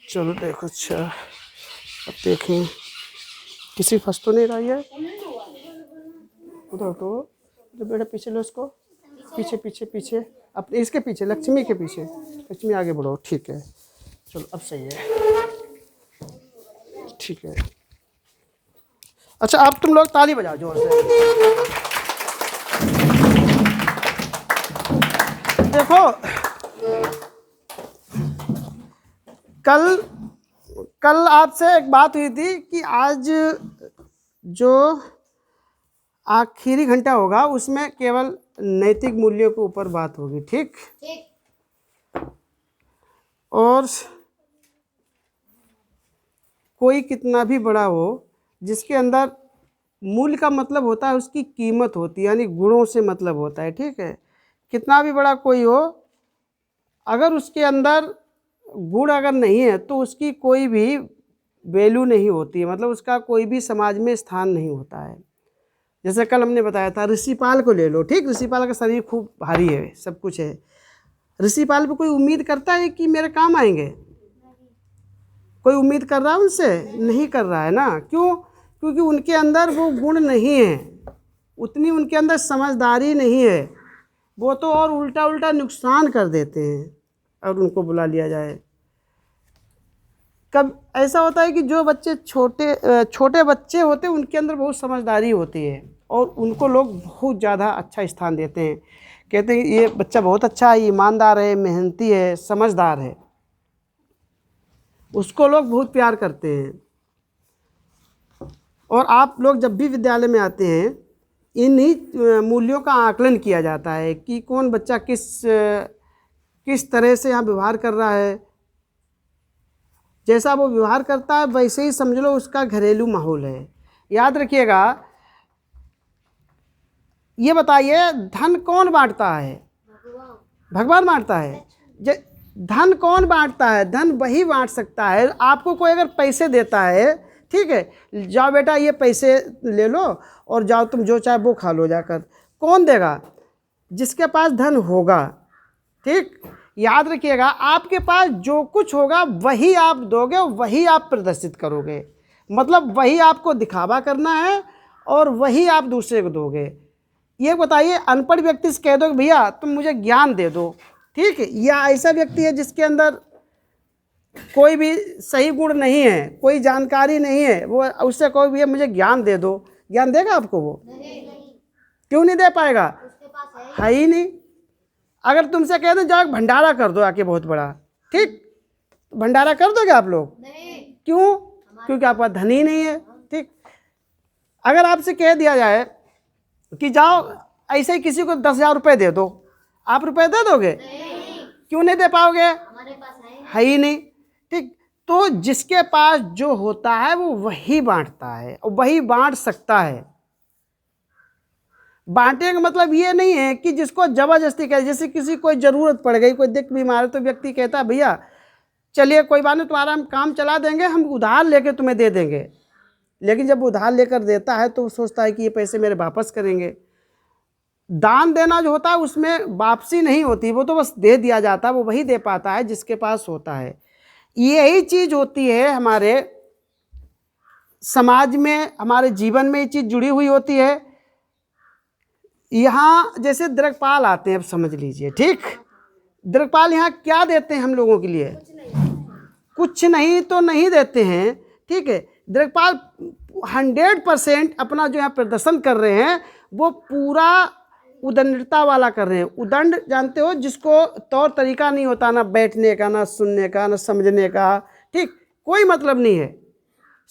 चलो देखो। अच्छा अब देखें, किसी फंस तो नहीं रही है उधर। तो जो बेटा पीछे लो उसको, पीछे पीछे पीछे, अब इसके पीछे, लक्ष्मी के पीछे। लक्ष्मी आगे बढ़ो, ठीक है। चलो अब सही है, ठीक है। अच्छा अब तुम लोग ताली बजाओ जोर से। देखो कल कल आपसे एक बात हुई थी कि आज जो आखिरी घंटा होगा उसमें केवल नैतिक मूल्यों के ऊपर बात होगी, ठीक। और कोई कितना भी बड़ा हो, जिसके अंदर मूल्य का मतलब होता है उसकी कीमत होती है, यानी गुणों से मतलब होता है, ठीक है। कितना भी बड़ा कोई हो, अगर उसके अंदर गुण अगर नहीं है तो उसकी कोई भी वैल्यू नहीं होती है, मतलब उसका कोई भी समाज में स्थान नहीं होता है। जैसे कल हमने बताया था, ऋषिपाल को ले लो, ठीक। ऋषिपाल का शरीर खूब भारी है, सब कुछ है। ऋषिपाल पे कोई उम्मीद करता है कि मेरे काम आएंगे? कोई उम्मीद कर रहा है उनसे? नहीं कर रहा है ना। क्यों? क्योंकि उनके अंदर वो गुण नहीं है, उतनी उनके अंदर समझदारी नहीं है। वो तो और उल्टा उल्टा नुकसान कर देते हैं और उनको बुला लिया जाए। कब ऐसा होता है कि जो बच्चे छोटे बच्चे होते हैं उनके अंदर बहुत समझदारी होती है और उनको लोग बहुत ज़्यादा अच्छा स्थान देते हैं। कहते हैं ये बच्चा बहुत अच्छा है, ईमानदार है, मेहनती है, समझदार है, उसको लोग बहुत प्यार करते हैं। और आप लोग जब भी विद्यालय में आते हैं, इन्हीं मूल्यों का आकलन किया जाता है कि कौन बच्चा किस तरह से यहाँ व्यवहार कर रहा है। जैसा वो व्यवहार करता है वैसे ही समझ लो उसका घरेलू माहौल है। याद रखिएगा, ये बताइए धन कौन बांटता है? भगवान बांटता है। धन कौन बांटता है? धन वही बांट सकता है। आपको कोई अगर पैसे देता है, ठीक है, जाओ बेटा ये पैसे ले लो और जाओ तुम जो चाहे वो खा लो जाकर, कौन देगा? जिसके पास धन होगा, ठीक। याद रखिएगा, आपके पास जो कुछ होगा वही आप दोगे, वही आप प्रदर्शित करोगे, मतलब वही आपको दिखावा करना है और वही आप दूसरे को दोगे। ये बताइए, अनपढ़ व्यक्ति से कह दो कि भैया तुम मुझे ज्ञान दे दो, ठीक है, या ऐसा व्यक्ति है जिसके अंदर कोई भी सही गुण नहीं है, कोई जानकारी नहीं है, वो उससे कहो भैया मुझे ज्ञान दे दो, ज्ञान देगा आपको? वो क्यों नहीं दे पाएगा? है ही नहीं। अगर तुमसे कह दो जाओ भंडारा कर दो आके बहुत बड़ा, ठीक, भंडारा कर दोगे आप लोग? क्यों? क्योंकि आपके पास धन ही नहीं है, ठीक। अगर आपसे कह दिया जाए कि जाओ ऐसे ही किसी को 10,000 रुपये दे दो, आप रुपए दे दोगे? क्यों नहीं दे पाओगे? है ही नहीं, ठीक। तो जिसके पास जो होता है वो वही बांटता है और वही बांट सकता है। बांटने का मतलब ये नहीं है कि जिसको जबरदस्ती करे। जैसे किसी कोई ज़रूरत पड़ गई, कोई दिख बीमार है, तो व्यक्ति कहता है भैया चलिए कोई बात नहीं, तुम्हारा हम काम चला देंगे, हम उधार लेके तुम्हें दे देंगे। लेकिन जब उधार लेकर देता है तो वो सोचता है कि ये पैसे मेरे वापस करेंगे। दान देना जो होता है उसमें वापसी नहीं होती, वो तो बस दे दिया जाता है। वो वही दे पाता है जिसके पास होता है। यही चीज़ होती है हमारे समाज में, हमारे जीवन में ये चीज़ जुड़ी हुई होती है। यहाँ जैसे दिग्पाल आते हैं, अब समझ लीजिए, ठीक। दिग्पाल यहाँ क्या देते हैं हम लोगों के लिए? कुछ नहीं तो नहीं देते हैं, ठीक है। दिग्पाल 100% अपना जो यहाँ प्रदर्शन कर रहे हैं वो पूरा उदंडता वाला कर रहे हैं। उदंड जानते हो, जिसको तौर तरीका नहीं होता, ना बैठने का, ना सुनने का, ना समझने का, ठीक, कोई मतलब नहीं है।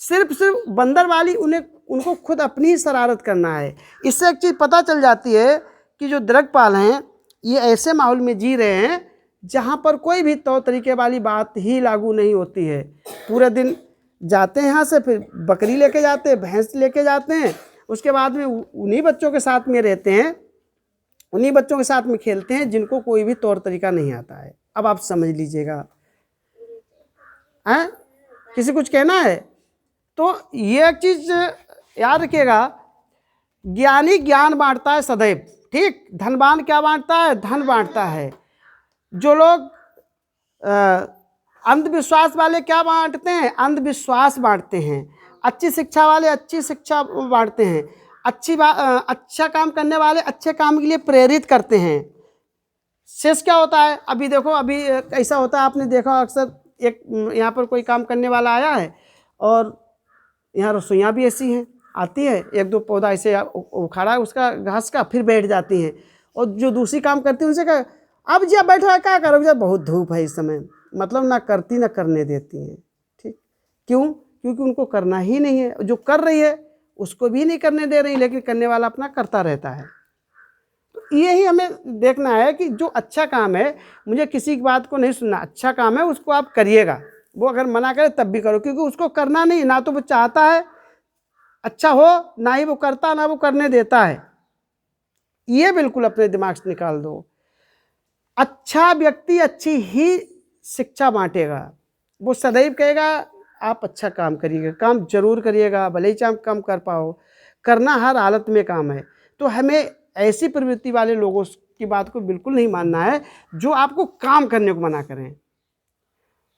सिर्फ बंदर वाली उनको खुद अपनी ही शरारत करना है। इससे एक चीज़ पता चल जाती है कि जो दिग्पाल हैं ये ऐसे माहौल में जी रहे हैं जहाँ पर कोई भी तौर तरीके वाली बात ही लागू नहीं होती है। पूरे दिन जाते हैं यहाँ से, फिर बकरी लेके जाते हैं, भैंस लेके जाते हैं, उसके बाद में उन्हीं बच्चों के साथ में रहते हैं, उन्हीं बच्चों के साथ में खेलते हैं जिनको कोई भी तौर तरीका नहीं आता है। अब आप समझ लीजिएगा, हैं? किसी कुछ कहना है तो ये एक चीज़ याद रखिएगा, ज्ञानी ज्ञान बांटता है सदैव, ठीक। धनवान क्या बांटता है? धन बांटता है। जो लोग अंधविश्वास वाले क्या बांटते हैं? अंधविश्वास बांटते हैं। अच्छी शिक्षा वाले अच्छी शिक्षा बांटते हैं। अच्छा काम करने वाले अच्छे काम के लिए प्रेरित करते हैं। शेष क्या होता है? अभी देखो, अभी ऐसा होता है, आपने देखा अक्सर, एक यहाँ पर कोई काम करने वाला आया है और यहाँ रसोइयाँ भी ऐसी हैं, आती है, एक दो पौधा ऐसे उखाड़ा है उसका घास का, फिर बैठ जाती हैं। और जो दूसरी काम करती है उनसे कहा, अब जब बैठा है क्या करोगे, बहुत धूप है इस समय, मतलब ना करती ना करने देती हैं, ठीक। क्यों? क्योंकि उनको करना ही नहीं है। जो कर रही है उसको भी नहीं करने दे रही, लेकिन करने वाला अपना करता रहता है। तो यही हमें देखना है कि जो अच्छा काम है, मुझे किसी की बात को नहीं सुनना, अच्छा काम है उसको आप करिएगा। वो अगर मना करे तब भी करो, क्योंकि उसको करना नहीं, ना तो वो चाहता है अच्छा हो, ना ही वो करता, ना वो करने देता है। ये बिल्कुल अपने दिमाग से निकाल दो। अच्छा व्यक्ति अच्छी ही शिक्षा बांटेगा। वो सदैव कहेगा आप अच्छा काम करिएगा, काम जरूर करिएगा, भले ही चाहे कम कर पाओ, करना हर हालत में काम है। तो हमें ऐसी प्रवृत्ति वाले लोगों की बात को बिल्कुल नहीं मानना है जो आपको काम करने को मना करें।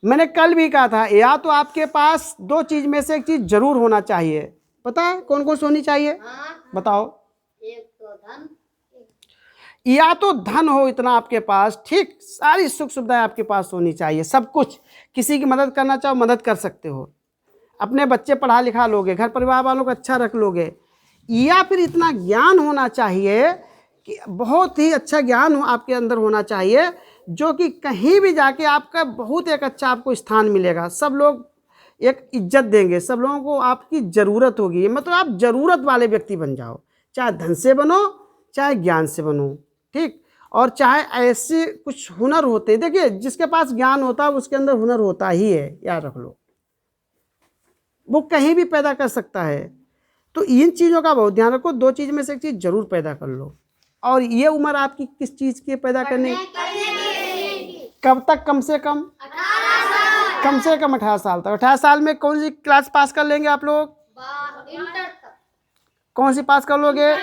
मैंने कल भी कहा था, या तो आपके पास दो चीज में से एक चीज जरूर होना चाहिए। पता है कौन कौन सी होनी चाहिए? बताओ। एक तो धन, या तो धन हो इतना आपके पास, ठीक, सारी सुख सुविधाएं आपके पास होनी चाहिए, सब कुछ। किसी की मदद करना चाहो मदद कर सकते हो, अपने बच्चे पढ़ा लिखा लोगे, घर परिवार वालों को अच्छा रख लोगे। या फिर इतना ज्ञान होना चाहिए कि बहुत ही अच्छा ज्ञान हो आपके अंदर होना चाहिए, जो कि कहीं भी जाके आपका बहुत एक अच्छा आपको स्थान मिलेगा, सब लोग एक इज्जत देंगे, सब लोगों को आपकी ज़रूरत होगी। मतलब आप ज़रूरत वाले व्यक्ति बन जाओ, चाहे धन से बनो चाहे ज्ञान से बनो, ठीक। और चाहे ऐसे कुछ हुनर होते, देखिए जिसके पास ज्ञान होता है उसके अंदर हुनर होता ही है, याद रख लो, वो कहीं भी पैदा कर सकता है। तो इन चीज़ों का बहुत ध्यान रखो, दो चीज़ में से एक चीज़ जरूर पैदा कर लो। और ये उम्र आपकी किस चीज़ की पैदा करने, कब तक? कम से कम 18 साल तक। 18 साल में कौन सी क्लास पास कर लेंगे आप लोग? इंटर तक, कौन सी पास कर लोगे?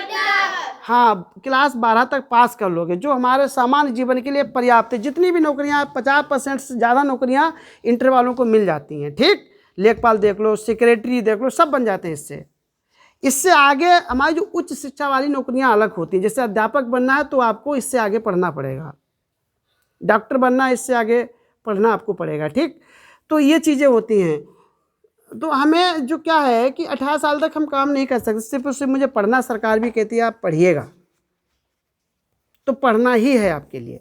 हाँ, क्लास 12 तक पास कर लोगे, जो हमारे सामान्य जीवन के लिए पर्याप्त है। जितनी भी नौकरियां, 50% से ज़्यादा नौकरियां इंटर वालों को मिल जाती हैं, ठीक। लेखपाल देख लो, सेक्रेटरी देख लो, सब बन जाते हैं इससे। इससे आगे हमारी जो उच्च शिक्षा वाली नौकरियां अलग होती हैं। जैसे अध्यापक बनना है तो आपको इससे आगे पढ़ना पड़ेगा, डॉक्टर बनना है इससे आगे पढ़ना आपको पड़ेगा, ठीक। तो ये चीज़ें होती हैं। तो हमें जो क्या है कि 18 साल तक हम काम नहीं कर सकते, सिर्फ और सिर्फ मुझे पढ़ना, सरकार भी कहती है आप पढ़िएगा, तो पढ़ना ही है आपके लिए।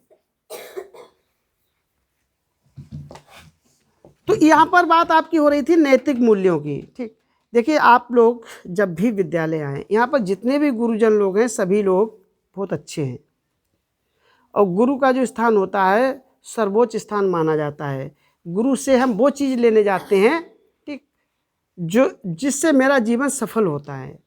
तो यहाँ पर बात आपकी हो रही थी नैतिक मूल्यों की, ठीक। देखिए आप लोग जब भी विद्यालय आए, यहाँ पर जितने भी गुरुजन लोग हैं सभी लोग बहुत अच्छे हैं, और गुरु का जो स्थान होता है सर्वोच्च स्थान माना जाता है। गुरु से हम वो चीज़ लेने जाते हैं, ठीक, जो जिससे मेरा जीवन सफल होता है।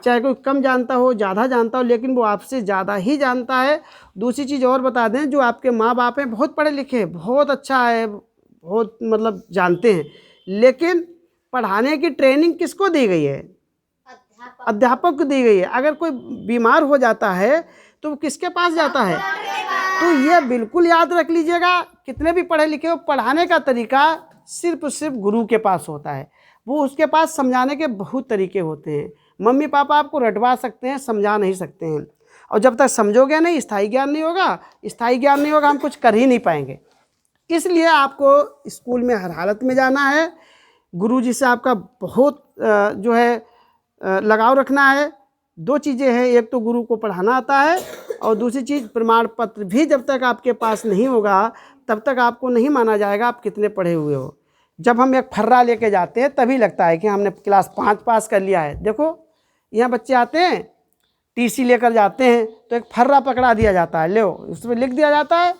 चाहे कोई कम जानता हो, ज़्यादा जानता हो, लेकिन वो आपसे ज़्यादा ही जानता है। दूसरी चीज़ और बता दें, जो आपके माँ बाप हैं बहुत पढ़े लिखे हैं, बहुत अच्छा है, बहुत मतलब जानते हैं, लेकिन पढ़ाने की ट्रेनिंग किसको दी गई है? अध्यापक को दी गई है। अगर कोई बीमार हो जाता है तो वो किसके पास जाता है? तो ये बिल्कुल याद रख लीजिएगा, कितने भी पढ़े लिखे हो, पढ़ाने का तरीका सिर्फ गुरु के पास होता है। वो उसके पास समझाने के बहुत तरीके होते हैं। मम्मी पापा आपको रटवा सकते हैं, समझा नहीं सकते हैं। और जब तक समझोगे नहीं, स्थायी ज्ञान नहीं होगा, स्थायी ज्ञान नहीं होगा, हम कुछ कर ही नहीं पाएंगे। इसलिए आपको स्कूल में हर हालत में जाना है, गुरुजी से आपका बहुत जो है लगाव रखना है। दो चीज़ें हैं, एक तो गुरु को पढ़ाना आता है, और दूसरी चीज़ प्रमाण पत्र भी जब तक आपके पास नहीं होगा तब तक आपको नहीं माना जाएगा आप कितने पढ़े हुए हो। जब हम एक फर्रा लेके जाते हैं तभी लगता है कि हमने क्लास 5 पास कर लिया है। देखो यहाँ बच्चे आते हैं, टीसी लेकर जाते हैं तो एक फर्रा पकड़ा दिया जाता है, ले उसमें लिख दिया जाता है,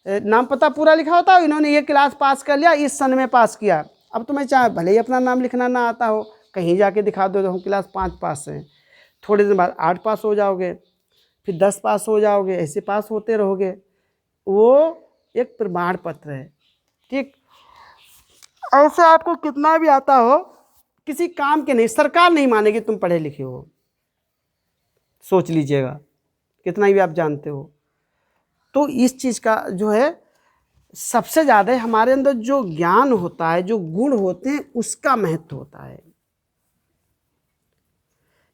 नाम पता पूरा लिखा होता है, इन्होंने ये क्लास पास कर लिया, इस सन में पास किया। अब तुम्हें चाहे भले ही अपना नाम लिखना ना आता हो, कहीं जाके दिखा दो तो हम क्लास 5 पास हैं, थोड़े दिन बाद 8 पास हो जाओगे, फिर 10 पास हो जाओगे, ऐसे पास होते रहोगे। वो एक प्रमाण पत्र है, ठीक। ऐसे आपको कितना भी आता हो, किसी काम के नहीं, सरकार नहीं मानेगी तुम पढ़े लिखे हो। सोच लीजिएगा, कितना ही आप जानते हो। तो इस चीज़ का जो है सबसे ज़्यादा हमारे अंदर जो ज्ञान होता है, जो गुण होते हैं, उसका महत्व होता है।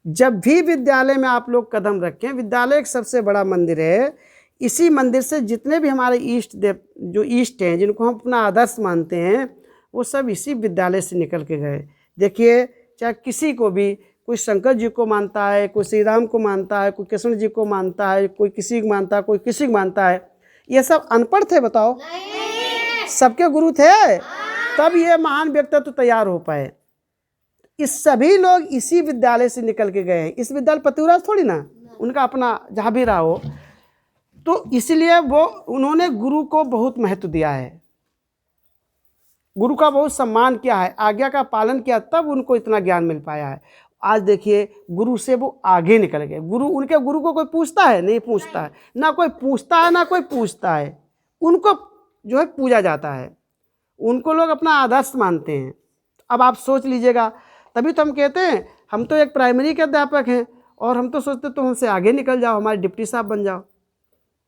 जब भी विद्यालय में आप लोग कदम रखें, विद्यालय एक सबसे बड़ा मंदिर है। इसी मंदिर से जितने भी हमारे इष्ट देव जो इष्ट हैं, जिनको हम अपना आदर्श मानते हैं, वो सब इसी विद्यालय से निकल के गए। देखिए, चाहे किसी को भी, कोई शंकर जी को मानता है, कोई श्री राम को मानता है, कोई कृष्ण जी को मानता है, कोई किसी को मानता है, कोई किसी को मानता है। ये सब अनपढ़ थे बताओ? सबके गुरु थे, तब ये महान व्यक्तित्व तैयार हो पाए। इस सभी लोग इसी विद्यालय से निकल के गए हैं। इस विद्यालय पतिव्रत थोड़ी ना, उनका अपना जहाँ भी रहा हो। तो इसलिए उन्होंने गुरु को बहुत महत्व दिया है, गुरु का बहुत सम्मान किया है, आज्ञा का पालन किया, तब उनको इतना ज्ञान मिल पाया है। आज देखिए, गुरु से वो आगे निकल गए। उनके गुरु को कोई पूछता है? नहीं पूछता है, ना कोई पूछता है, ना कोई पूछता है। उनको जो है पूजा जाता है, उनको लोग अपना आदर्श मानते हैं। अब आप सोच लीजिएगा, तभी तो हम कहते हैं, हम तो एक प्राइमरी के अध्यापक हैं और हम तो सोचते तुम हमसे आगे निकल जाओ, हमारे डिप्टी साहब बन जाओ।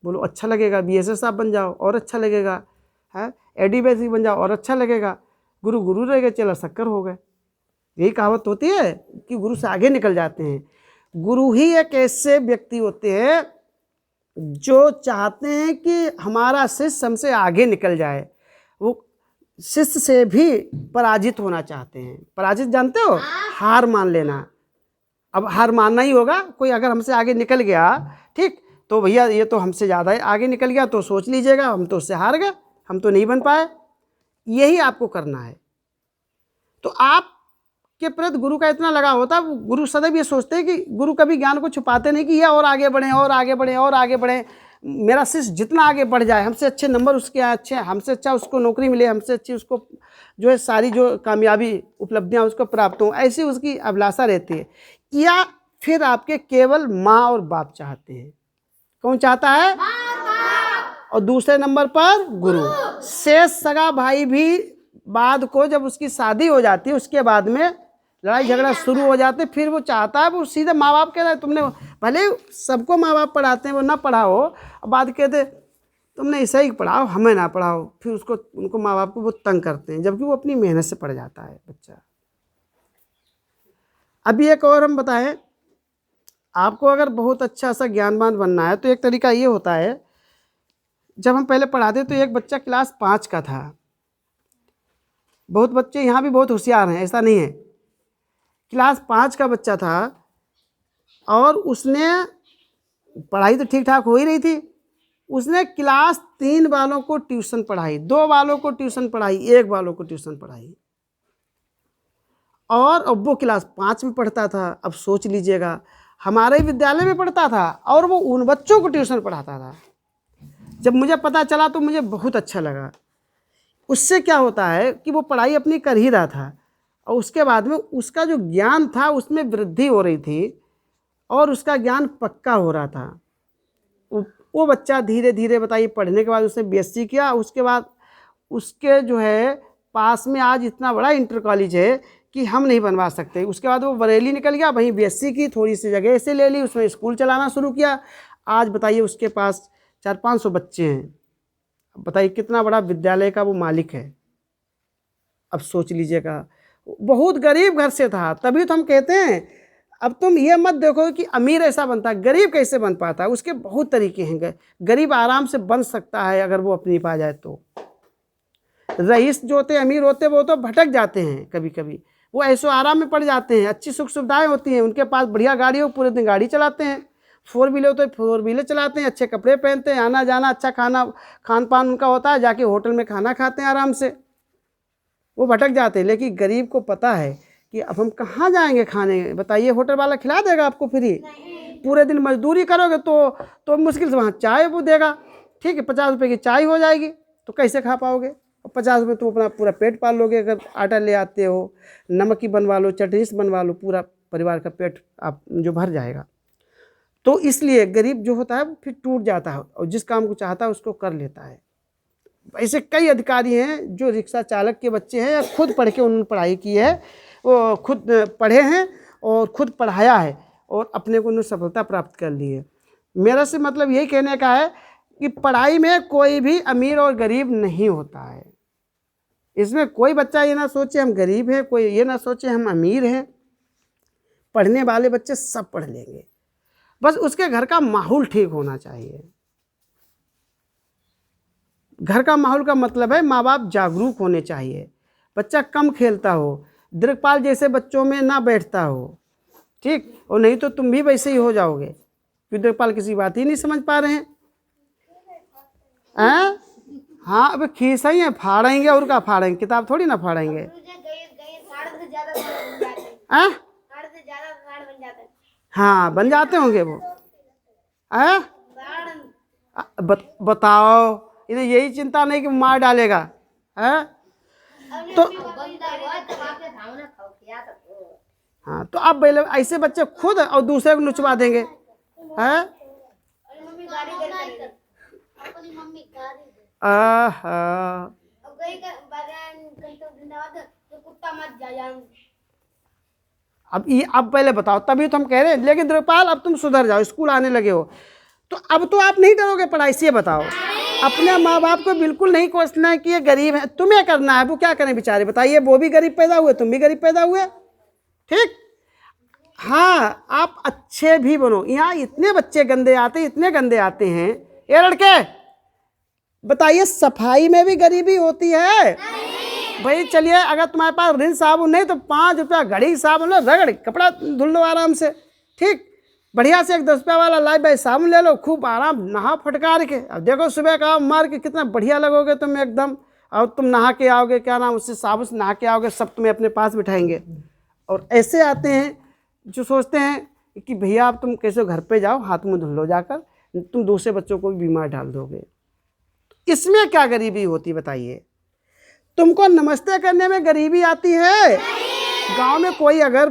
बोलो अच्छा लगेगा। बीएसएस साहब बन जाओ और अच्छा लगेगा, है एडीबीएससी बन जाओ और अच्छा लगेगा। गुरु गुरु रह गए, चलो शक्कर हो गए। यही कहावत होती है कि गुरु से आगे निकल जाते हैं। गुरु ही एक ऐसे व्यक्ति होते हैं जो चाहते हैं कि हमारा शिष्य हमसे आगे निकल जाए। वो शिष्य से भी पराजित होना चाहते हैं। पराजित जानते हो? हार मान लेना। अब हार मानना ही होगा। कोई अगर हमसे आगे निकल गया, ठीक, तो भैया ये तो हमसे ज़्यादा आगे निकल गया, तो सोच लीजिएगा हम तो उससे हार गए, हम तो नहीं बन पाए। यही आपको करना है। तो आप के प्रति गुरु का इतना लगाव होता है। गुरु सदैव ये सोचते हैं कि गुरु कभी ज्ञान को छुपाते नहीं कि ये और आगे बढ़ें और आगे बढ़ें और आगे बढ़ें। मेरा शिष्य जितना आगे बढ़ जाए, हमसे अच्छे नंबर उसके अच्छे, हमसे अच्छा उसको नौकरी मिले, हमसे अच्छी उसको जो है सारी जो कामयाबी उपलब्धियां उसको प्राप्त हों, ऐसी उसकी अभिलाषा रहती है। या फिर आपके केवल माँ और बाप चाहते हैं। कौन चाहता है? और दूसरे नंबर पर गुरु। शेष सगा भाई भी बाद को जब उसकी शादी हो जाती है, उसके बाद में लड़ाई झगड़ा शुरू हो जाते, फिर वो चाहता है, वो सीधे माँ बाप कहता है, तुमने भले सबको माँ बाप पढ़ाते हैं, वो ना पढ़ाओ, बाद कहते तुमने ऐसा ही पढ़ाओ, हमें ना पढ़ाओ। फिर उनको माँ बाप को वो तंग करते हैं, जबकि वो अपनी मेहनत से पढ़ जाता है बच्चा। अभी एक और हम बताएं, आपको अगर बहुत अच्छा सा ज्ञानवान बनना है तो एक तरीका ये होता है, जब हम पहले पढ़ाते तो एक बच्चा क्लास 5 का था। बहुत बच्चे यहाँ भी बहुत होशियार हैं, ऐसा नहीं है। क्लास 5 का बच्चा था और उसने पढ़ाई तो ठीक ठाक हो ही रही थी। उसने क्लास 3 वालों को ट्यूशन पढ़ाई, 2 वालों को ट्यूशन पढ़ाई, 1 वालों को ट्यूशन पढ़ाई, और अब वो क्लास 5 में पढ़ता था। अब सोच लीजिएगा, हमारे विद्यालय में पढ़ता था और वो उन बच्चों को ट्यूशन पढ़ाता था। जब मुझे पता चला तो मुझे बहुत अच्छा लगा। उससे क्या होता है कि वो पढ़ाई अपनी कर ही रहा था और उसके बाद में उसका जो ज्ञान था उसमें वृद्धि हो रही थी और उसका ज्ञान पक्का हो रहा था। वो बच्चा धीरे धीरे, बताइए, पढ़ने के बाद उसने बीएससी किया। उसके बाद उसके जो है पास में आज इतना बड़ा इंटर कॉलेज है कि हम नहीं बनवा सकते। उसके बाद वो बरेली निकल गया, वहीं बीएससी की, थोड़ी सी जगह ऐसे ले ली, उसमें स्कूल चलाना शुरू किया। आज बताइए उसके पास 400-500 बच्चे हैं। बताइए कितना बड़ा विद्यालय का वो मालिक है। अब सोच लीजिएगा, बहुत गरीब घर से था, तभी तो हम कहते हैं अब तुम ये मत देखो कि अमीर ऐसा बनता है, गरीब कैसे बन पाता है। उसके बहुत तरीके हैं। गरीब आराम से बन सकता है अगर वो अपनी पा जाए तो। रईस जो होते, अमीर होते, वो तो भटक जाते हैं कभी कभी, वो ऐसो आराम में पड़ जाते हैं। अच्छी सुख सुविधाएं होती हैं, उनके पास बढ़िया गाड़ी हो, पूरे दिन गाड़ी चलाते हैं। 4 व्हीलर हो तो 4 व्हीलर चलाते हैं, अच्छे कपड़े पहनते हैं, आना जाना, अच्छा खान पान उनका होता है, जाके होटल में खाना खाते हैं आराम से। वो भटक जाते हैं। लेकिन गरीब को पता है कि अब हम कहाँ जाएंगे खाने, बताइए, होटल वाला खिला देगा आपको फ्री? पूरे दिन मजदूरी करोगे तो मुश्किल से वहाँ चाय वो देगा, ठीक है, 50 रुपये की चाय हो जाएगी, तो कैसे खा पाओगे? और 50 रुपये तो अपना पूरा पेट पाल लोगे। अगर आटा ले आते हो, नमक की बनवा लो, चटनी से बनवा लो, पूरा परिवार का पेट आप जो भर जाएगा। तो इसलिए गरीब जो होता है वो फिर टूट जाता है और जिस काम को चाहता है उसको कर लेता है। ऐसे कई अधिकारी हैं जो रिक्शा चालक के बच्चे हैं या खुद पढ़ के उन्होंने पढ़ाई की है, वो खुद पढ़े हैं और खुद पढ़ाया है, और अपने को उन्होंने सफलता प्राप्त कर ली है। मेरा से मतलब यही कहने का है कि पढ़ाई में कोई भी अमीर और गरीब नहीं होता है। इसमें कोई बच्चा ये ना सोचे हम गरीब हैं, कोई ये ना सोचे हम अमीर हैं। पढ़ने वाले बच्चे सब पढ़ लेंगे, बस उसके घर का माहौल ठीक होना चाहिए। घर का माहौल का मतलब है माँ बाप जागरूक होने चाहिए, बच्चा कम खेलता हो, दीर्घपाल जैसे बच्चों में ना बैठता हो, ठीक, और नहीं तो तुम भी वैसे ही हो जाओगे, क्योंकि दीर्घपाल किसी बात ही नहीं समझ पा रहे हैं। हाँ, अब खीसा ही है, फाड़ेंगे और क्या फाड़ेंगे, किताब थोड़ी ना फाड़ेंगे। हाँ, बन जाते होंगे वो। बताओ, इन्हें यही चिंता नहीं कि मार डालेगा है तो। हाँ, तो अब ऐसे बच्चे खुद और दूसरे को नुचवा देंगे हैं। अब पहले बताओ, तभी तो हम कह रहे हैं। लेकिन द्रपाल अब तुम सुधर जाओ, स्कूल आने लगे हो, तो अब तो आप नहीं डरोगे पढ़ाई से। बताओ, अपने माँ बाप को बिल्कुल नहीं कोसना है कि ये गरीब है, तुम्हें करना है, वो क्या करें बेचारे, बताइए। वो भी गरीब पैदा हुए, तुम भी गरीब पैदा हुए, ठीक। हाँ, आप अच्छे भी बनो। यहाँ इतने बच्चे गंदे आते, इतने गंदे आते हैं। ये लड़के बताइए, सफाई में भी गरीबी होती है भाई। चलिए, अगर तुम्हारे पास रिन साबुन नहीं तो 5 रुपया घड़ी साबुन लो, रगड़ कपड़ा धुल लो आराम से, ठीक। बढ़िया से एक 10 रुपया वाला लाइफ बाई साबुन ले लो, खूब आराम नहा फटकार के। अब देखो सुबह का मार के कितना बढ़िया लगोगे तुम एकदम। और तुम नहा के आओगे, क्या नाम, उससे साबुन से नहा के आओगे, सब तुम्हें अपने पास बिठाएंगे। और ऐसे आते हैं जो सोचते हैं कि भैया अब तुम कैसे घर पे जाओ, हाथ मुँह धुल लो जाकर, तुम दूसरे बच्चों को भी बीमार डाल दोगे। इसमें क्या गरीबी होती बताइए। तुमको नमस्ते करने में गरीबी आती है। गांव में कोई अगर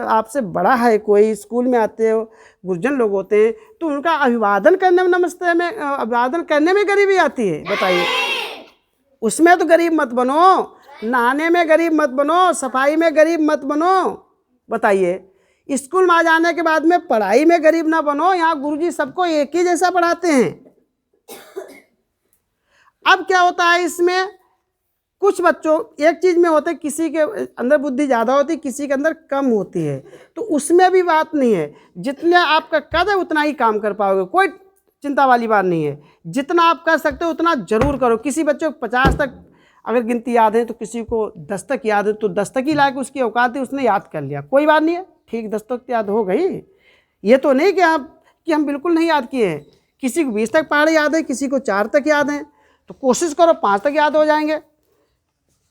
आपसे बड़ा है, कोई स्कूल में आते हो, गुरजन लोग होते हैं, तो उनका अभिवादन करने में, नमस्ते में अभिवादन करने में गरीबी आती है बताइए। उसमें तो गरीब मत बनो, नहाने में गरीब मत बनो, सफाई में गरीब मत बनो बताइए। स्कूल में आ जाने के बाद में पढ़ाई में गरीब ना बनो। यहाँ गुरुजी सबको एक ही जैसा पढ़ाते हैं। अब क्या होता है, इसमें कुछ बच्चों एक चीज़ में होते, किसी के अंदर बुद्धि ज़्यादा होती, किसी के अंदर कम होती है, तो उसमें भी बात नहीं है। जितने आपका कद है उतना ही काम कर पाओगे, कोई चिंता वाली बात नहीं है। जितना आप कर सकते हो उतना ज़रूर करो। किसी बच्चे को 50 तक अगर गिनती याद है, तो किसी को 10 तक याद है, तो 10 तक ही लाके उसकी औकात है, उसने याद कर लिया, कोई बात नहीं है, ठीक, 10 तक याद हो गई। ये तो नहीं कि हम बिल्कुल नहीं याद किए हैं। किसी को 20 तक पहाड़ी याद है, किसी को 4 तक याद है, तो कोशिश करो 5 तक याद हो जाएंगे।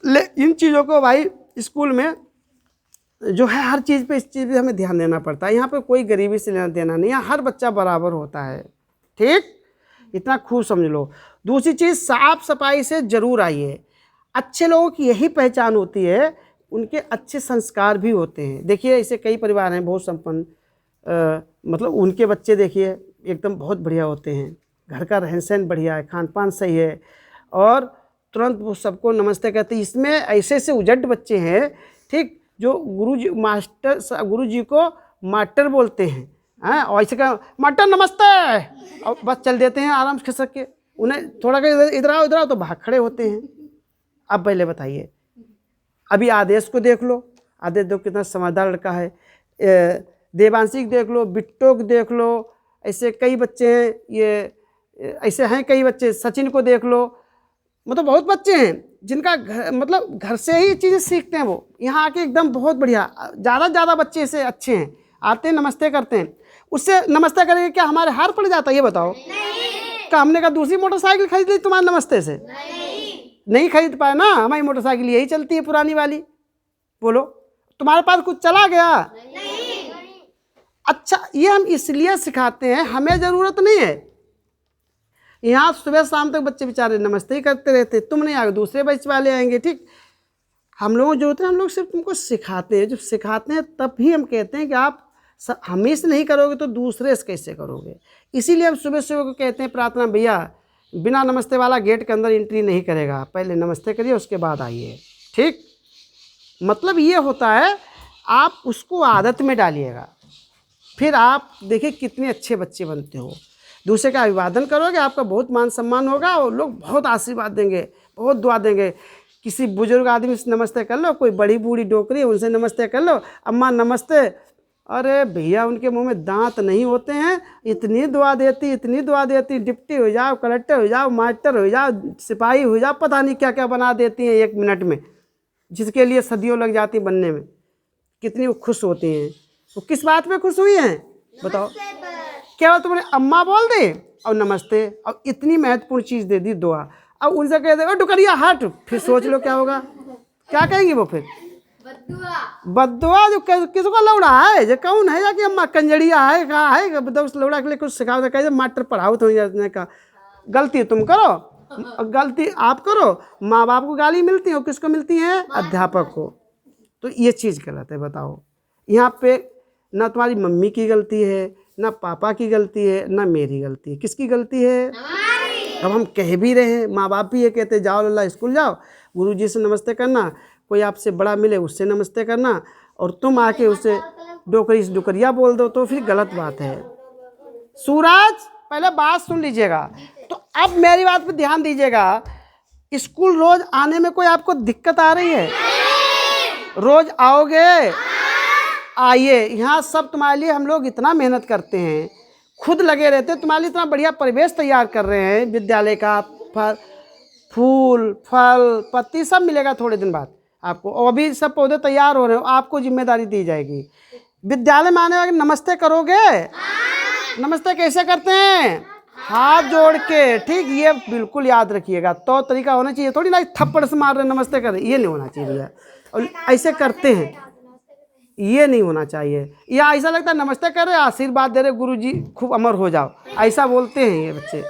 इन चीज़ों को भाई स्कूल में जो है, हर चीज़ पे, इस चीज़ पे हमें ध्यान देना पड़ता है। यहाँ पे कोई गरीबी से लेना देना नहीं है, हर बच्चा बराबर होता है, ठीक, इतना खूब समझ लो। दूसरी चीज़, साफ सफाई से ज़रूर आइए। अच्छे लोगों की यही पहचान होती है, उनके अच्छे संस्कार भी होते हैं। देखिए, ऐसे कई परिवार हैं बहुत संपन्न, मतलब उनके बच्चे देखिए एकदम बहुत बढ़िया होते हैं, घर का रहन सहन बढ़िया है, खान पान सही है, और तुरंत वो सबको नमस्ते कहते हैं। इसमें ऐसे ऐसे उजट बच्चे हैं, ठीक, जो गुरुजी को मास्टर बोलते हैं, और ऐसे का मास्टर नमस्ते, और बस चल देते हैं आराम से खिसक के। उन्हें थोड़ा इधर आओ तो भाग खड़े होते हैं। अब पहले बताइए, अभी आदेश को देख लो, आदेश देखो कितना समझदार लड़का है। देवांशी को देख लो, बिट्टो को देख लो, ऐसे कई बच्चे हैं, ये ऐसे हैं कई बच्चे। सचिन को देख लो, मतलब बहुत बच्चे हैं जिनका मतलब घर से ही चीज़ें सीखते हैं। वो यहाँ आके एकदम बहुत बढ़िया, ज़्यादा बच्चे ऐसे अच्छे हैं, आते हैं नमस्ते करते हैं। उससे नमस्ते करेंगे क्या हमारे हार पड़ जाता है, ये बताओ। क्या हमने कहा दूसरी मोटरसाइकिल खरीद ली तुम्हारे नमस्ते से? नहीं खरीद पाए ना, हमारी मोटरसाइकिल यही चलती है पुरानी वाली। बोलो, तुम्हारे पास कुछ चला गया? अच्छा, ये हम इसलिए सिखाते हैं, हमें ज़रूरत नहीं है। यहाँ सुबह शाम तक बच्चे बेचारे नमस्ते ही करते रहते, तुम नहीं आगे दूसरे बैच वाले आएंगे, ठीक। हम लोग जो होते हैं, हम लोग सिर्फ तुमको सिखाते हैं। जब सिखाते हैं तब भी हम कहते हैं कि आप हमें नहीं करोगे तो दूसरे से कैसे करोगे। इसीलिए हम सुबह सुबह को कहते हैं प्रार्थना, भैया बिना नमस्ते वाला गेट के अंदर एंट्री नहीं करेगा, पहले नमस्ते करिए उसके बाद आइए, ठीक। मतलब ये होता है, आप उसको आदत में डालिएगा। फिर आप देखिए कितने अच्छे बच्चे बनते हो। दूसरे का अभिवादन करोगे, आपका बहुत मान सम्मान होगा और लोग बहुत आशीर्वाद देंगे, बहुत दुआ देंगे। किसी बुजुर्ग आदमी से नमस्ते कर लो, कोई बड़ी बूढ़ी डोकरी है उनसे नमस्ते कर लो, अम्मा नमस्ते। अरे भैया उनके मुंह में दांत नहीं होते हैं, इतनी दुआ देती, इतनी दुआ देती, डिप्टी हो जाओ, कलेक्टर हो जाओ, मास्टर हो जाओ, सिपाही हो जाओ, पता नहीं क्या क्या बना देती हैं 1 मिनट में, जिसके लिए सदियों लग जाती बनने में। कितनी वो खुश होती हैं। वो किस बात पे खुश हुई हैं बताओ? केवल तुमने अम्मा बोल दे और नमस्ते, और इतनी महत्वपूर्ण चीज़ दे दी दुआ। अब उनसे कह दे डुकरिया हट, फिर सोच लो क्या होगा, क्या कहेंगी वो फिर? बद्दुआ। जो किसको लौड़ा है, जो कौन है जाके अम्मा कंजड़िया है, कहा है उस लौड़ा के लिए कुछ सिखाओ तो कहे मास्टर पढ़ाओ तो जाने का। गलती तुम करो, गलती आप करो, माँ बाप को गाली मिलती है और किसको मिलती है? अध्यापक को। तो ये चीज़ गलत है। बताओ, यहाँ पे ना तुम्हारी मम्मी की गलती है, ना पापा की गलती है, ना मेरी गलती है। किसकी गलती है? अब हम कह भी रहे हैं, माँ बाप भी ये कहते जाओ लल्ला स्कूल जाओ, गुरुजी से नमस्ते करना, कोई आपसे बड़ा मिले उससे नमस्ते करना, और तुम आके उसे डोकरी से डुकरिया बोल दो तो फिर गलत बात है। सूरज पहले बात सुन लीजिएगा, तो अब मेरी बात पे ध्यान दीजिएगा। स्कूल रोज आने में कोई आपको दिक्कत आ रही है? रोज आओगे? आइए। यहाँ सब तुम्हारे लिए हम लोग इतना मेहनत करते हैं, खुद लगे रहते हैं, तुम्हारे लिए इतना बढ़िया परिवेश तैयार कर रहे हैं। विद्यालय का फूल फल पत्ती सब मिलेगा थोड़े दिन बाद आपको, और अभी सब पौधे तैयार हो रहे हो, आपको जिम्मेदारी दी जाएगी। विद्यालय में आने वाले नमस्ते करोगे? नमस्ते कैसे करते हैं? हाथ जोड़ के, ठीक। ये बिल्कुल याद रखिएगा। तो तरीका होना चाहिए, थोड़ी ना थप्पड़ से मार रहे नमस्ते कर रहे, ये नहीं होना चाहिए भैया। और ऐसे करते हैं, ये नहीं होना चाहिए। या ऐसा लगता है नमस्ते कर रहे, आशीर्वाद दे रहे, गुरुजी खूब अमर हो जाओ, ऐसा बोलते हैं ये बच्चे।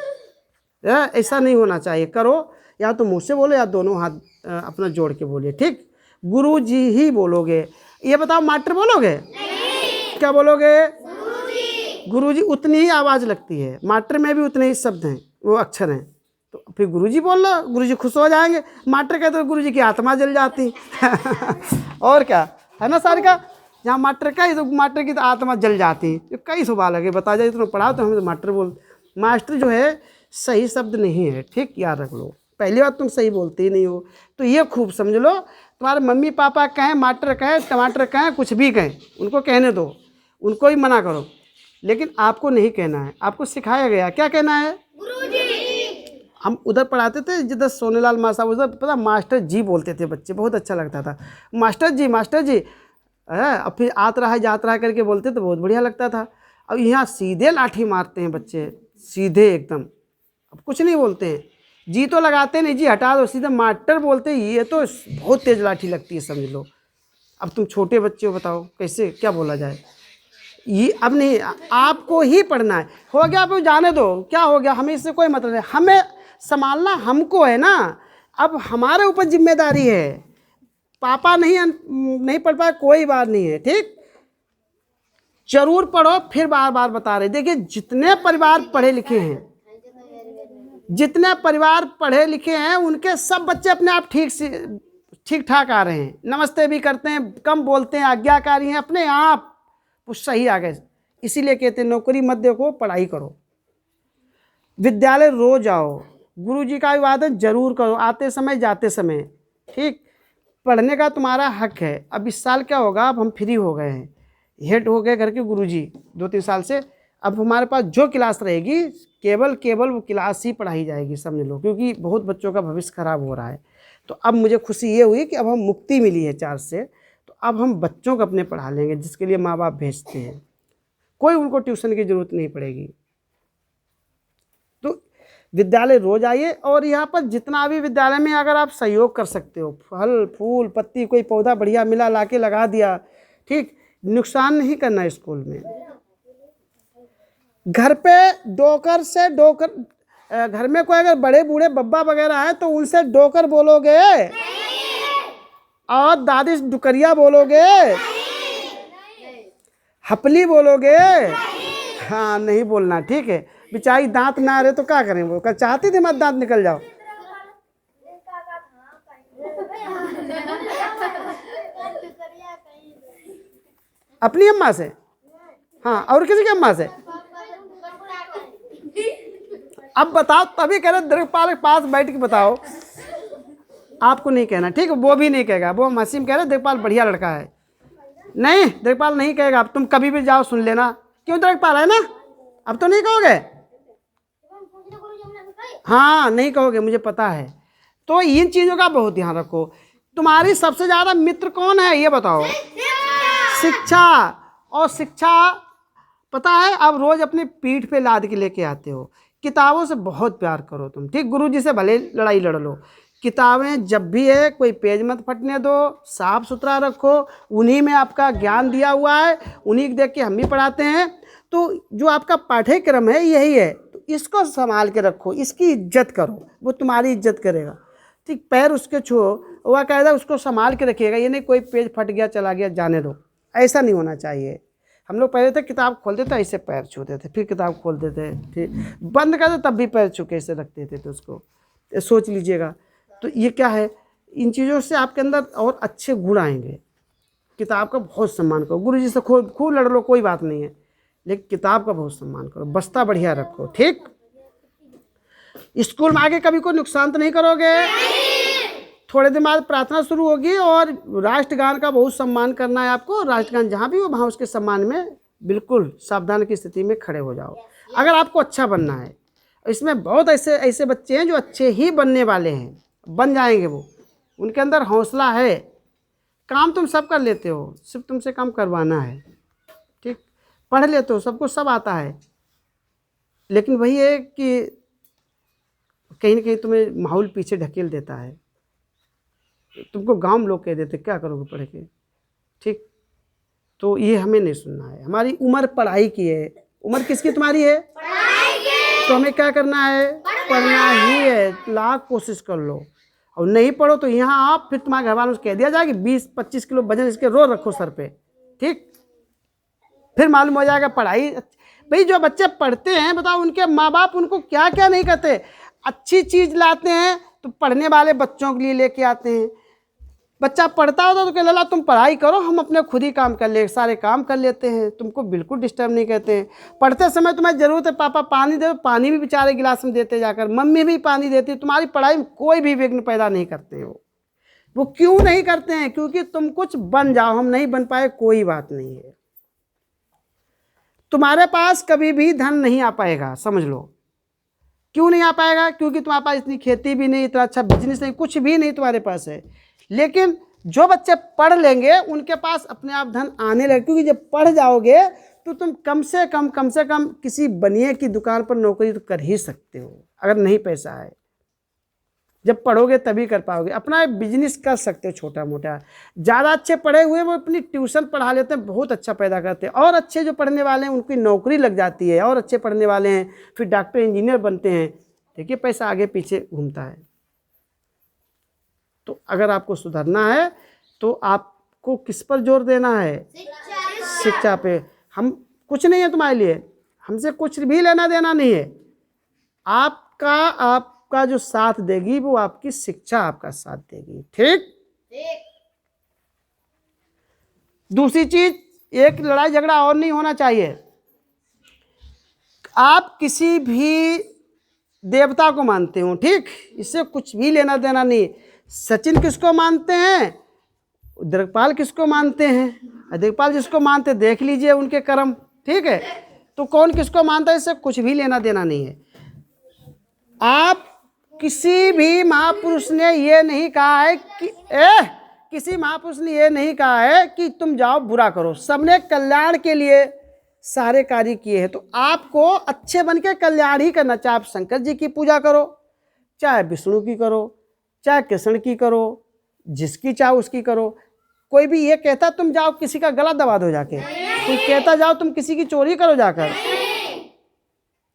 ऐसा नहीं होना चाहिए। करो, या तो मुँह से बोलो या दोनों हाथ अपना जोड़ के बोलिए, ठीक। गुरुजी ही बोलोगे। ये बताओ मास्टर बोलोगे? क्या बोलोगे? गुरुजी उतनी ही आवाज़ लगती है, मास्टर में भी उतने ही शब्द हैं, वो अक्षर हैं, तो फिर गुरुजी बोल लो, गुरुजी खुश हो जाएंगे। मास्टर कहते तो गुरुजी की आत्मा जल जाती और क्या है ना सारिका? जहाँ मास्टर का ही तो मास्टर की तो आत्मा जल जाती। तो कई सवाल लगे, बता जाए तो पढ़ाओ तो हमें तो मास्टर बोल। मास्टर जो है सही शब्द नहीं है, ठीक, याद रख लो। पहली बात तुम सही बोलते ही नहीं हो, तो ये खूब समझ लो। तुम्हारे मम्मी पापा कहें, मास्टर कहें, टमाटर कहें, कुछ भी कहें, उनको कहने दो, उनको ही मना करो, लेकिन आपको नहीं कहना है। आपको सिखाया गया क्या कहना है? गुरुजी। हम उधर पढ़ाते थे जिधर सोनेलाल मासा, उधर पता मास्टर जी बोलते थे बच्चे, बहुत अच्छा लगता था, मास्टर जी मास्टर जी है। अब फिर आत रहा जात रहा करके बोलते तो बहुत बढ़िया लगता था। अब यहाँ सीधे लाठी मारते हैं बच्चे, सीधे एकदम, अब कुछ नहीं बोलते हैं, जी तो लगाते नहीं, जी हटा दो, सीधे मास्टर बोलते हैं। ये तो बहुत तेज लाठी लगती है, समझ लो। अब तुम छोटे बच्चे हो, बताओ कैसे क्या बोला जाए? ये अब नहीं, आपको ही पढ़ना है। हो गया, आप जाने दो, क्या हो गया, हमें इससे कोई मतलब नहीं, हमें संभालना हमको है ना। अब हमारे ऊपर जिम्मेदारी है। पापा नहीं पढ़ पाए, कोई बात नहीं है, ठीक, जरूर पढ़ो। फिर बार बार बता रहे, देखिए जितने परिवार पढ़े लिखे हैं, जितने परिवार पढ़े लिखे हैं, उनके सब बच्चे अपने आप ठीक ठाक आ रहे हैं, नमस्ते भी करते हैं, कम बोलते हैं, आज्ञाकारी हैं, अपने आप वो सही आ गए। इसीलिए कहते हैं नौकरी मत देखो, पढ़ाई करो। विद्यालय रोज आओ, गुरुजी का अभिवादन जरूर करो, आते समय जाते समय, ठीक। पढ़ने का तुम्हारा हक है। अब इस साल क्या होगा, अब हम फ्री हो गए हैं, हेड हो गए घर के गुरुजी 2-3 साल से। अब हमारे पास जो क्लास रहेगी केवल वो क्लास ही पढ़ाई जाएगी, समझ लो, क्योंकि बहुत बच्चों का भविष्य खराब हो रहा है। तो अब मुझे खुशी ये हुई कि अब हम मुक्ति मिली है चार्ज से, तो अब हम बच्चों को अपने पढ़ा लेंगे, जिसके लिए माँ बाप भेजते हैं। कोई उनको ट्यूशन की ज़रूरत नहीं पड़ेगी। तो विद्यालय रोज आइए, और यहाँ पर जितना भी विद्यालय में अगर आप सहयोग कर सकते हो, फल फूल पत्ती कोई पौधा बढ़िया मिला ला के लगा दिया, ठीक, नुकसान नहीं करना स्कूल में। घर पे घर में कोई अगर बड़े बूढ़े बब्बा वगैरह है तो उनसे डोकर बोलोगे और दादी से डुकरिया बोलोगे, हपली बोलोगे, हाँ नहीं बोलना, ठीक है। बेचारी दांत ना आ रहे तो क्या करें, वो क्या चाहती थी मत दांत निकल जाओ। अपनी अम्मा से हाँ, और किसी की अम्मा से। अब बताओ, तभी कह रहे दिग्पाल के पास बैठ के बताओ। आपको नहीं कहना, ठीक है, वो भी नहीं कहेगा। वो मसीम कह रहे दिग्पाल बढ़िया लड़का है। नहीं, दिग्पाल नहीं कहेगा। अब तुम कभी भी जाओ सुन लेना। क्यों, दिग्पाल है ना, अब तो नहीं कहोगे। हाँ, नहीं कहोगे, मुझे पता है। तो इन चीज़ों का बहुत ध्यान रखो। तुम्हारी सबसे ज़्यादा मित्र कौन है ये बताओ। शिक्षा। और शिक्षा पता है, अब रोज़ अपनी पीठ पे लाद के लेके आते हो। किताबों से बहुत प्यार करो तुम, ठीक। गुरुजी से भले लड़ाई लड़ लो, किताबें जब भी है कोई पेज मत फटने दो, साफ सुथरा रखो। उन्हीं में आपका ज्ञान दिया हुआ है, उन्हीं को देख के हम भी पढ़ाते हैं। तो जो आपका पाठ्यक्रम है यही है, तो इसको संभाल के रखो, इसकी इज्जत करो, वो तुम्हारी इज्जत करेगा, ठीक। पैर उसके छो, वह कहता है उसको संभाल के रखिएगा। ये नहीं कोई पेज फट गया चला गया जाने दो, ऐसा नहीं होना चाहिए। हम लोग पहले थे किताब खोलते थे ऐसे पैर छूते थे, फिर किताब खोलते थे, ठीक, बंद करते तब भी पैर छू के ऐसे रखते थे। तो उसको सोच लीजिएगा। तो ये क्या है, इन चीज़ों से आपके अंदर और अच्छे गुण आएंगे। किताब का बहुत सम्मान करो। गुरु जी से खूब लड़ लो, कोई बात नहीं है, लेकिन किताब का बहुत सम्मान करो, बस्ता बढ़िया रखो, ठीक। स्कूल में आगे कभी कोई नुकसान तो नहीं करोगे। थोड़े दिन बाद प्रार्थना शुरू होगी और राष्ट्रगान का बहुत सम्मान करना है आपको। राष्ट्रगान जहाँ भी हो वहाँ उसके सम्मान में बिल्कुल सावधान की स्थिति में खड़े हो जाओ, अगर आपको अच्छा बनना है। इसमें बहुत ऐसे बच्चे हैं जो अच्छे ही बनने वाले हैं, बन जाएंगे वो, उनके अंदर हौसला है। काम तुम सब कर लेते हो, सिर्फ तुमसे काम करवाना है, ठीक। पढ़ लेते हो, सबको सब आता है, लेकिन वही है कि कहीं ना कहीं तुम्हें माहौल पीछे ढकेल देता है। तुमको गांव में लोग कह देते क्या करोगे पढ़ के, ठीक। तो ये हमें नहीं सुनना है। हमारी उम्र पढ़ाई की है। उम्र किसकी तुम्हारी है? तो हमें क्या करना है? पढ़ना ही है। लाख कोशिश कर लो, और नहीं पढ़ो तो यहाँ आप फिर तुम्हारे घर वालों से कह दिया जाए कि 20-25 किलो वजन इसके रोज रखो सर पे, ठीक। फिर मालूम हो जाएगा पढ़ाई। भाई जो बच्चे पढ़ते हैं बताओ, उनके माँ बाप उनको क्या क्या नहीं करते। अच्छी चीज़ लाते हैं तो पढ़ने वाले बच्चों के लिए लेके आते हैं। बच्चा पढ़ता होता तो कह लला तुम पढ़ाई करो, हम अपने खुद ही काम कर ले, सारे काम कर लेते हैं, तुमको बिल्कुल डिस्टर्ब नहीं करते हैं। पढ़ते समय तुम्हें ज़रूरत है पापा पानी दे, पानी भी बेचारे गिलास में देते जाकर, मम्मी भी पानी देती, तुम्हारी पढ़ाई में कोई भी विघ्न पैदा नहीं करते हो। वो क्यों नहीं करते हैं? क्योंकि तुम कुछ बन जाओ। हम नहीं बन पाए कोई बात नहीं है। तुम्हारे पास कभी भी धन नहीं आ पाएगा, समझ लो। क्यों नहीं आ पाएगा? क्योंकि तुम्हारे पास इतनी खेती भी नहीं, इतना अच्छा बिजनेस नहीं, कुछ भी नहीं तुम्हारे पास है। लेकिन जो बच्चे पढ़ लेंगे उनके पास अपने आप धन आने लगे, क्योंकि जब पढ़ जाओगे तो तुम कम से कम किसी बनिए की दुकान पर नौकरी तो कर ही सकते हो, अगर नहीं पैसा है। जब पढ़ोगे तभी कर पाओगे। अपना बिजनेस कर सकते हो छोटा मोटा। ज़्यादा अच्छे पढ़े हुए वो अपनी ट्यूशन पढ़ा लेते हैं, बहुत अच्छा पैदा करते हैं। और अच्छे जो पढ़ने वाले हैं उनकी नौकरी लग जाती है, और अच्छे पढ़ने वाले हैं फिर डॉक्टर इंजीनियर बनते हैं। देखिए पैसा आगे पीछे घूमता है। तो अगर आपको सुधरना है तो आपको किस पर जोर देना है? शिक्षा पे। हम कुछ नहीं है तुम्हारे लिए, हमसे कुछ भी लेना देना नहीं है। आपका जो साथ देगी वो आपकी शिक्षा आपका साथ देगी, ठीक। दूसरी चीज, एक लड़ाई झगड़ा और नहीं होना चाहिए। आप किसी भी देवता को मानते हो, ठीक, इससे कुछ भी लेना देना नहीं। सचिन किसको मानते हैं? दिग्पाल किसको मानते हैं? दिग्पाल जिसको मानते देख लीजिए उनके कर्म, ठीक है। तो कौन किसको मानता है इससे कुछ भी लेना देना नहीं है। आप किसी भी महापुरुष ने ये नहीं कहा है कि किसी महापुरुष ने ये नहीं कहा है कि तुम जाओ बुरा करो। सबने कल्याण के लिए सारे कार्य किए हैं। तो आपको अच्छे बन के कल्याण ही करना। चाहे आप शंकर जी की पूजा करो, चाहे विष्णु की करो, चाहे कृष्ण की करो, जिसकी चाहे उसकी करो। कोई भी ये कहता तुम जाओ किसी का गला दबा दो जाके, कोई कहता जाओ तुम किसी की चोरी करो जाकर,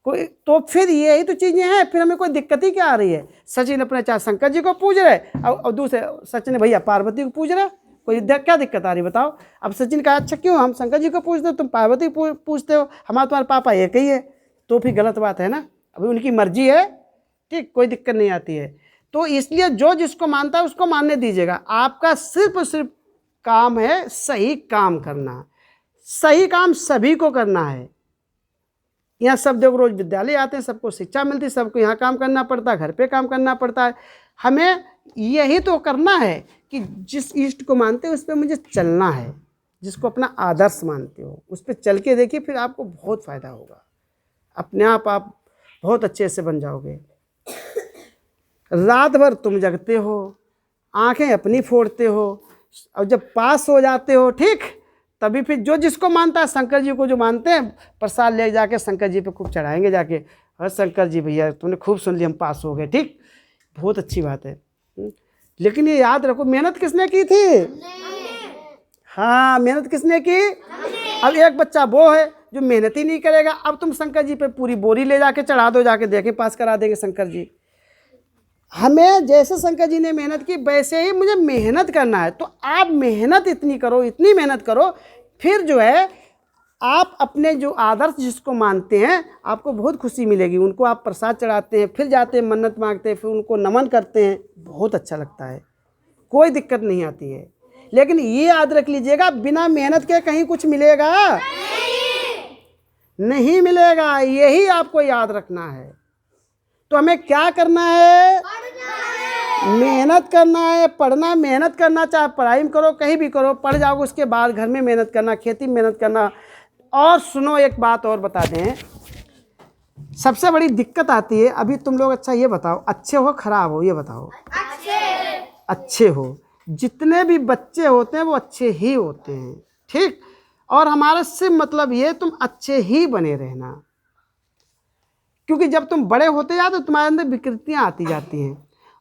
कोई, तो फिर यही तो चीज़ें हैं। फिर हमें कोई दिक्कत ही क्या आ रही है? सचिन अपने चाहे शंकर जी को पूज रहे और दूसरे सचिन भैया पार्वती को पूज रहे, कोई क्या दिक्कत आ रही बताओ? अब सचिन कहा अच्छा क्यों हम शंकर जी को पूछते हो, तुम पार्वती पूछते हो, हमारा तुम्हारे पापा एक ही है, तो फिर गलत बात है ना। अभी उनकी मर्जी है, ठीक, कोई दिक्कत नहीं आती है। तो इसलिए जो जिसको मानता है उसको मानने दीजिएगा। आपका सिर्फ और सिर्फ काम है सही काम करना। सही काम सभी को करना है। यहाँ सब देखो रोज विद्यालय आते हैं, सबको शिक्षा मिलती है, सबको यहाँ काम करना पड़ता है, घर पे काम करना पड़ता है। हमें यही तो करना है कि जिस इष्ट को मानते हो उस पर मुझे चलना है, जिसको अपना आदर्श मानते हो उस पर चल के देखिए, फिर आपको बहुत फ़ायदा होगा। अपने आप बहुत अच्छे से बन जाओगे। रात भर तुम जगते हो, आंखें अपनी फोड़ते हो, और जब पास हो जाते हो ठीक, तभी फिर जो जिसको मानता है, शंकर जी को जो मानते हैं, प्रसाद ले जाके शंकर जी पे खूब चढ़ाएंगे जाके, हाँ शंकर जी भैया तुमने खूब सुन लिया, हम पास हो गए, ठीक, बहुत अच्छी बात है। लेकिन ये याद रखो, मेहनत किसने की थी? हाँ, मेहनत किसने की? अब एक बच्चा वो है जो मेहनत ही नहीं करेगा। अब तुम शंकर जी पे पूरी बोरी ले जाके चढ़ा दो, जाके देखें पास करा देंगे शंकर जी। हमें जैसे शंकर जी ने मेहनत की वैसे ही मुझे मेहनत करना है। तो आप मेहनत इतनी करो, इतनी मेहनत करो, फिर जो है आप अपने जो आदर्श जिसको मानते हैं आपको बहुत खुशी मिलेगी। उनको आप प्रसाद चढ़ाते हैं, फिर जाते हैं मन्नत मांगते हैं, फिर उनको नमन करते हैं, बहुत अच्छा लगता है, कोई दिक्कत नहीं आती है। लेकिन ये याद रख लीजिएगा, बिना मेहनत के कहीं कुछ मिलेगा नहीं मिलेगा, यही आपको याद रखना है। तो हमें क्या करना है? मेहनत करना है, पढ़ना, मेहनत करना, चाहे पढ़ाई में करो, कहीं भी करो, पढ़ जाओगे उसके बाद घर में मेहनत करना, खेती में मेहनत करना। और सुनो, एक बात और बता दें, सबसे बड़ी दिक्कत आती है, अभी तुम लोग अच्छा ये बताओ, अच्छे हो खराब हो, ये बताओ। अच्छे हो। जितने भी बच्चे होते हैं वो अच्छे ही होते हैं, ठीक। और हमारा सिर्फ मतलब ये, तुम अच्छे ही बने रहना, क्योंकि जब तुम बड़े होते जाते हो तुम्हारे अंदर विकृतियाँ आती जाती हैं,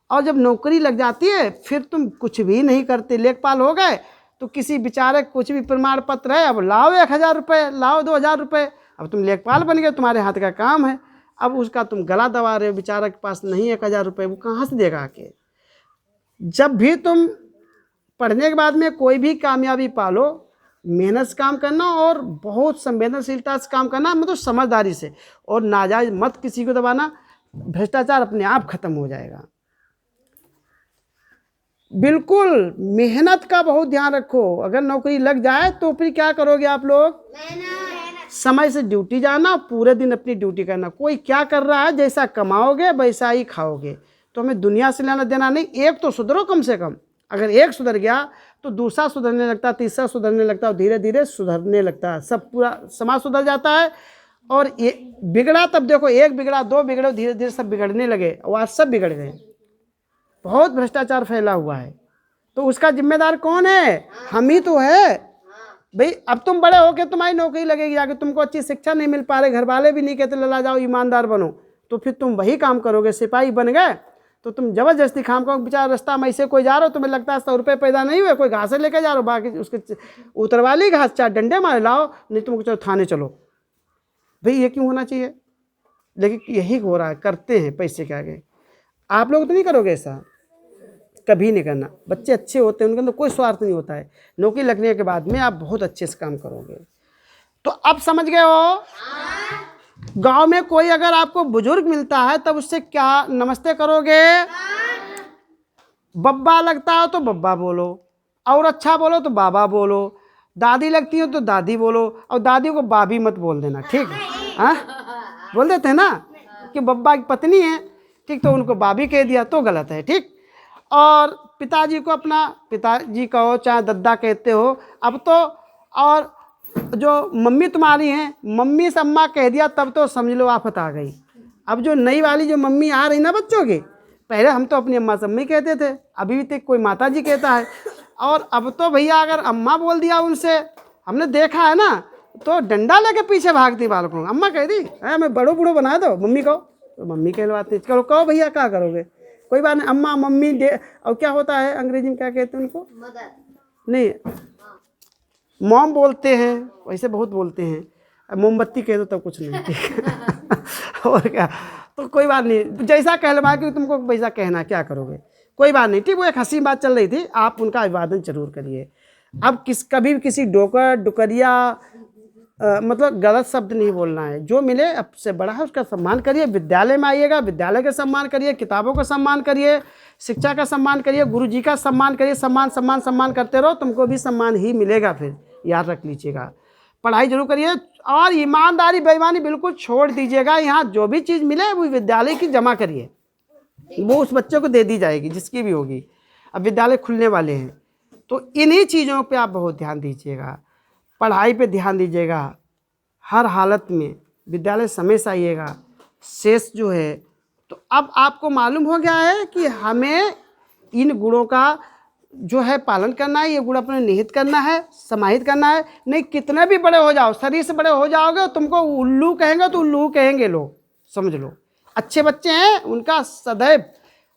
और जब नौकरी लग जाती है फिर तुम कुछ भी नहीं करते। लेखपाल हो गए तो किसी बेचारे कुछ भी प्रमाण पत्र है, अब लाओ 1000 रुपये, लाओ 2000 रुपये, अब तुम लेखपाल बन गए, तुम्हारे हाथ का काम है। अब उसका तुम गला दबा रहे हो, बेचारा के पास नहीं 1000 रुपये, वो कहाँ से देगा आके। जब भी तुम पढ़ने के बाद में कोई भी कामयाबी पालो, मेहनत से काम करना और बहुत संवेदनशीलता से काम करना, मतलब समझदारी से, और नाजायज मत किसी को दबाना, भ्रष्टाचार अपने आप खत्म हो जाएगा। बिल्कुल मेहनत का बहुत ध्यान रखो। अगर नौकरी लग जाए तो फिर क्या करोगे आप लोग? समय से ड्यूटी जाना, पूरे दिन अपनी ड्यूटी करना। कोई क्या कर रहा है, जैसा कमाओगे वैसा ही खाओगे। तो हमें दुनिया से लेना देना नहीं। एक तो सुधरो कम से कम, अगर एक सुधर गया तो दूसरा सुधरने लगता है, तीसरा सुधरने लगता है, और धीरे धीरे सुधरने लगता है, सब पूरा समाज सुधर जाता है। और ये बिगड़ा, तब देखो एक बिगड़ा, दो बिगड़े, धीरे धीरे सब बिगड़ने लगे, और आज सब बिगड़ गए। बहुत भ्रष्टाचार फैला हुआ है, तो उसका जिम्मेदार कौन है? हम ही तो है भाई। अब तुम बड़े हो के तुम्हारी नौकरी लगेगी, जाके तुमको अच्छी शिक्षा नहीं मिल पा रही, घर वाले भी नहीं कहते लला जाओ ईमानदार बनो, तो फिर तुम वही काम करोगे। सिपाही बन गए तो तुम जबरदस्ती खाम खाओ। बेचारा रास्ता में ऐसे कोई जा रहा हो, तुम्हें लगता है 100 रुपये पैदा नहीं हुए, कोई घास लेके जा रहे हो, बाकी उसके उतरवा ली घास, 4 डंडे मारे, लाओ, नहीं तुमको चलो थाने चलो। भाई ये क्यों होना चाहिए? लेकिन यही हो रहा है, करते हैं पैसे के आगे। आप लोग तो नहीं करोगे ऐसा, कभी नहीं करना। बच्चे अच्छे होते हैं, उनके अंदर कोई स्वार्थ नहीं होता है। नौकरी लगने के बाद में आप बहुत अच्छे से काम करोगे। तो अब समझ गए हो? गांव में कोई अगर आपको बुजुर्ग मिलता है तब उससे क्या नमस्ते करोगे? बब्बा लगता है तो बब्बा बोलो, और अच्छा बोलो तो बाबा बोलो, दादी लगती हो तो दादी बोलो, और दादी को बाबी मत बोल देना, ठीक है? हाँ, बोल देते हैं ना कि बब्बा की पत्नी है, ठीक, तो उनको बाबी कह दिया तो गलत है, ठीक। और पिताजी को अपना पिताजी कहो, चाहे दद्दा कहते हो अब तो। और जो मम्मी तुम्हारी हैं, मम्मी से अम्मा कह दिया तब तो समझ लो आफत आ गई। अब जो नई वाली जो मम्मी आ रही ना बच्चों की, पहले हम तो अपनी अम्मा से अम्मी कहते थे, अभी तक कोई माता जी कहता है, और अब तो भैया अगर अम्मा बोल दिया उनसे, हमने देखा है ना, तो डंडा लेके पीछे भागती बालकों। अम्मा कह दी, मैं बड़ो बूढ़ो बना दो, मम्मी कहो तो मम्मी कहलवाती, चलो कहो भैया क्या करोगे, कोई बात नहीं, अम्मा मम्मी डे। और क्या होता है अंग्रेजी में क्या कहते हैं उनको? मदर नहीं, मॉम बोलते हैं, वैसे बहुत बोलते हैं। मोमबत्ती कह दो तब कुछ नहीं, ठीक और क्या, तो कोई बात नहीं, जैसा कहलवा कि तुमको वैसा कहना, क्या करोगे, कोई बात नहीं, ठीक। वो एक हंसी बात चल रही थी, आप उनका अभिवादन जरूर करिए। अब कभी भी किसी डोकर डुकरिया मतलब गलत शब्द नहीं बोलना है। जो मिले अब से बड़ा है उसका सम्मान करिए। विद्यालय में आइएगा, विद्यालय का सम्मान करिए, किताबों का सम्मान करिए, शिक्षा का सम्मान करिए, गुरु जी का सम्मान करिए। सम्मान सम्मान सम्मान करते रहो, तुमको भी सम्मान ही मिलेगा, फिर याद रख लीजिएगा। पढ़ाई जरूर करिए और ईमानदारी बेईमानी बिल्कुल छोड़ दीजिएगा। यहाँ जो भी चीज़ मिले वो विद्यालय की जमा करिए, वो उस बच्चे को दे दी जाएगी जिसकी भी होगी। अब विद्यालय खुलने वाले हैं तो इन्हीं चीज़ों पे आप बहुत ध्यान दीजिएगा, पढ़ाई पे ध्यान दीजिएगा हर हालत में। विद्यालय समय से आइएगा। शेष जो है तो अब आपको मालूम हो गया है कि हमें इन गुणों का जो है पालन करना है, ये गुण अपने निहित करना है, समाहित करना है। नहीं कितने भी बड़े हो जाओ, शरीर से बड़े हो जाओगे, तुमको उल्लू कहेंगे तो उल्लू कहेंगे लोग, समझ लो। अच्छे बच्चे हैं उनका सदैव,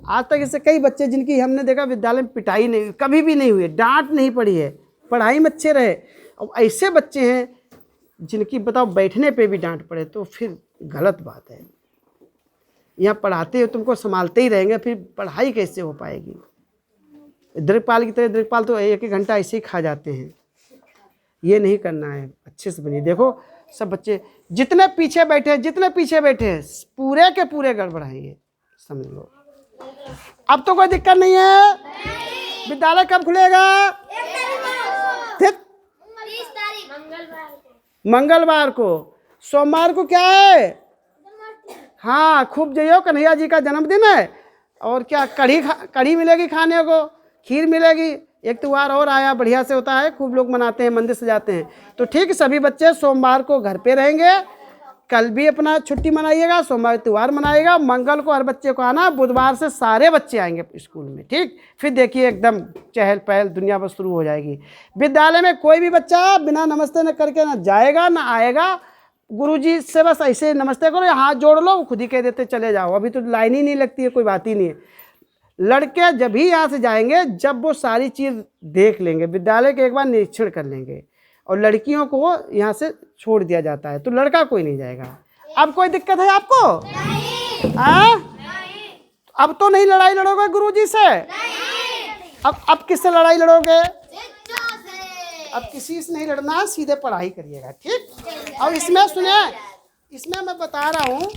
आज तक ऐसे कई बच्चे जिनकी हमने देखा विद्यालय में पिटाई नहीं कभी भी नहीं हुई, डांट नहीं पड़ी है, पढ़ाई में अच्छे रहे। और ऐसे बच्चे हैं जिनकी बताओ बैठने पे भी डांट पड़े तो फिर गलत बात है। यहाँ पढ़ाते हो तुमको संभालते ही रहेंगे, फिर पढ़ाई कैसे हो पाएगी। दृक्पाल की तरह दृक्पाल तो 1-1 घंटा ऐसे ही खा जाते हैं। ये नहीं करना है, अच्छे से बनिए। देखो सब बच्चे जितने पीछे बैठे हैं पूरे के पूरे गड़बड़ हैं, ये समझ लो। अब तो कोई दिक्कत नहीं है। विद्यालय कब खुलेगा? मंगलवार को। सोमवार को क्या है? हाँ खूब जइयो, कन्हैया जी का जन्मदिन है। और क्या कढ़ी मिलेगी खाने को, खीर मिलेगी। एक त्योहार और आया बढ़िया से होता है, खूब लोग मनाते हैं, मंदिर सजाते हैं। तो ठीक सभी बच्चे सोमवार को घर पे रहेंगे, कल भी अपना छुट्टी मनाइएगा, सोमवार त्यौहार मनाइएगा। मंगल को हर बच्चे को आना, बुधवार से सारे बच्चे आएंगे स्कूल में, ठीक। फिर देखिए एकदम चहल पहल दुनिया पर शुरू हो जाएगी। विद्यालय में कोई भी बच्चा बिना नमस्ते न करके ना जाएगा ना आएगा। गुरुजी से बस ऐसे नमस्ते करो, हाथ जोड़ लो, खुद ही कह देते चले जाओ। अभी तो लाइन ही नहीं लगती है, कोई बात ही नहीं है। लड़के जब ही यहाँ से जाएंगे जब वो सारी चीज़ देख लेंगे, विद्यालय के एक बार निरीक्षण कर लेंगे, और लड़कियों को यहाँ से छोड़ दिया जाता है, तो लड़का कोई नहीं जाएगा। अब कोई दिक्कत है आपको? अब तो नहीं लड़ाई लड़ोगे गुरुजी से? अब किससे लड़ाई लड़ोगे? अब किसी से नहीं लड़ना, सीधे पढ़ाई करिएगा, ठीक। और इसमें सुनिए, इसमें मैं बता रहा हूँ